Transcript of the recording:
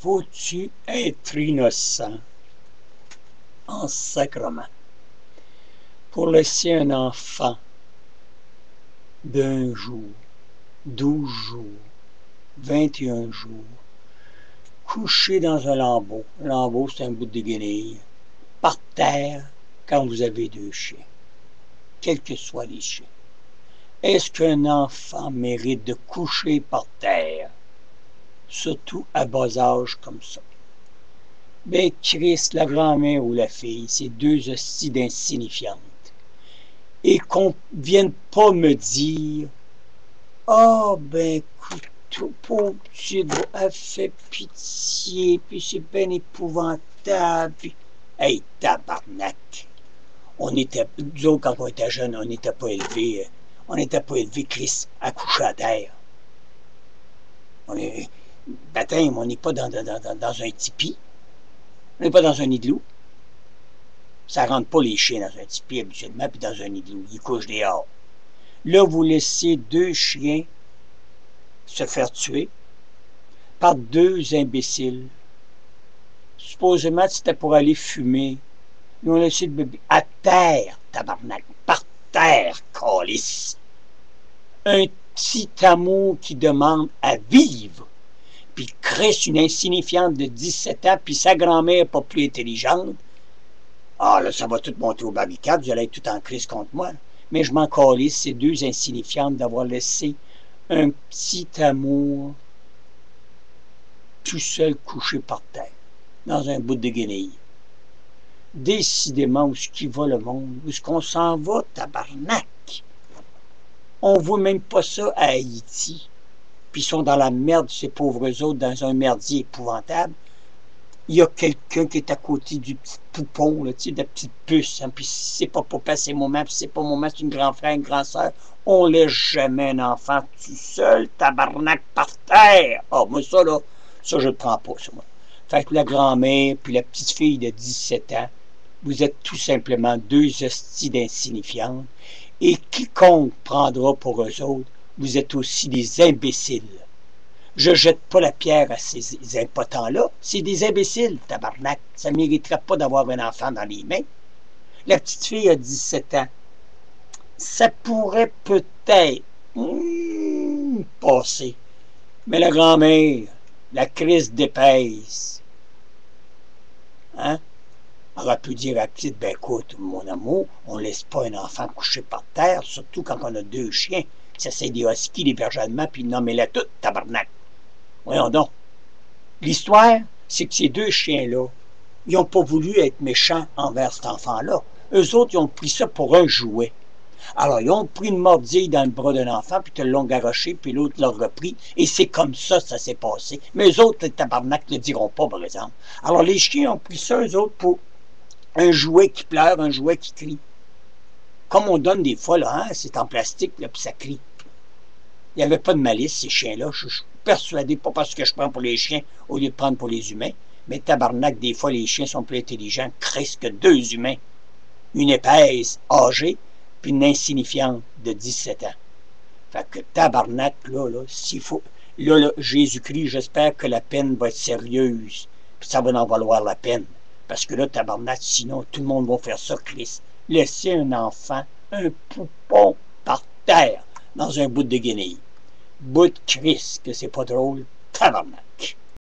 faut-tu être innocent en sacrement pour laisser un enfant d'1 jour, 12 jours, 21 jours, couché dans un lambeau? Un lambeau, c'est un bout de guenille. Par terre, quand vous avez 2 chiens, quels que soient les chiens. Est-ce qu'un enfant mérite de coucher par terre, surtout à bas âge comme ça? Ben, Christ, la grand-mère ou la fille, c'est 2 hosties d'insignifiantes. Et qu'on vienne pas me dire, ah, ben, écoute, pauvre petite, elle fait pitié, puis c'est bien épouvantable, puis... Hey, tabarnak! Nous autres, quand on était jeunes, on n'était pas élevés, Christ, à coucher à terre. Baptême, on n'est pas dans un tipi. On n'est pas dans un igloo. Ça ne rentre pas les chiens dans un tipi habituellement, puis dans un igloo. Ils couchent dehors. Là, vous laissez 2 chiens se faire tuer par 2 imbéciles. Supposément, c'était pour aller fumer. Ils ont laissé le bébé à terre, tabarnak, par terre, calice. Un petit amour qui demande à vivre, puis crisse une insignifiante de 17 ans, puis sa grand-mère pas plus intelligente. Ah, là, ça va tout monter au barricade, vous allez être tout en crise contre moi. Mais je m'en calisse, ces 2 insignifiantes d'avoir laissé un petit amour tout seul couché par terre, dans un bout de guenille. Décidément, où est-ce qu'il va le monde? Où est-ce qu'on s'en va, tabarnak? On voit même pas ça à Haïti. Puis ils sont dans la merde, ces pauvres autres, dans un merdier épouvantable. Il y a quelqu'un qui est à côté du petit poupon, là, tu sais, de la petite puce. Hein, puis si c'est pas papa, c'est maman, puis c'est pas maman, c'est une grand frère, une grand sœur. On laisse jamais un enfant tout seul, tabarnak, par terre. Ah, moi, ça, là, ça, je le prends pas, ça, moi. Fait que la grand-mère, puis la petite fille de 17 ans, vous êtes tout simplement 2 hosties d'insignifiantes. Et quiconque prendra pour eux autres, vous êtes aussi des imbéciles. Je jette pas la pierre à ces impotents-là. C'est des imbéciles, tabarnak. Ça ne mériterait pas d'avoir un enfant dans les mains. La petite fille a 17 ans. Ça pourrait peut-être passer. Mais la grand-mère, la crise d'épaisse, hein? On aurait pu dire à la petite, ben écoute, mon amour, on ne laisse pas un enfant coucher par terre, surtout quand on a 2 chiens. Ça, c'est des huskies, des berges allemands, puis nommez-la toute, tabarnak. Voyons donc. L'histoire, c'est que ces 2 chiens-là, ils n'ont pas voulu être méchants envers cet enfant-là. Eux autres, ils ont pris ça pour un jouet. Alors, ils ont pris une mordille dans le bras d'un enfant, puis ils l'ont garoché, puis l'autre l'a repris, et c'est comme ça s'est passé. Mais eux autres, les tabarnak, ne le diront pas, par exemple. Alors, les chiens ont pris ça, eux autres, pour un jouet qui pleure, un jouet qui crie. Comme on donne des fois, là, hein, c'est en plastique, là, puis ça crie. Il n'y avait pas de malice, ces chiens-là. Je suis persuadé, pas parce que je prends pour les chiens au lieu de prendre pour les humains, mais tabarnak, des fois, les chiens sont plus intelligents que 2 humains. Une épaisse, âgée, puis une insignifiante de 17 ans. Fait que tabarnak, là, s'il faut... Là, Jésus-Christ, j'espère que la peine va être sérieuse, puis ça va en valoir la peine. Parce que là, tabarnak, sinon, tout le monde va faire ça, Christ. Laisser un enfant, un poupon, par terre, dans un bout de guenille. Bout de Christ, que c'est pas drôle, tabarnak.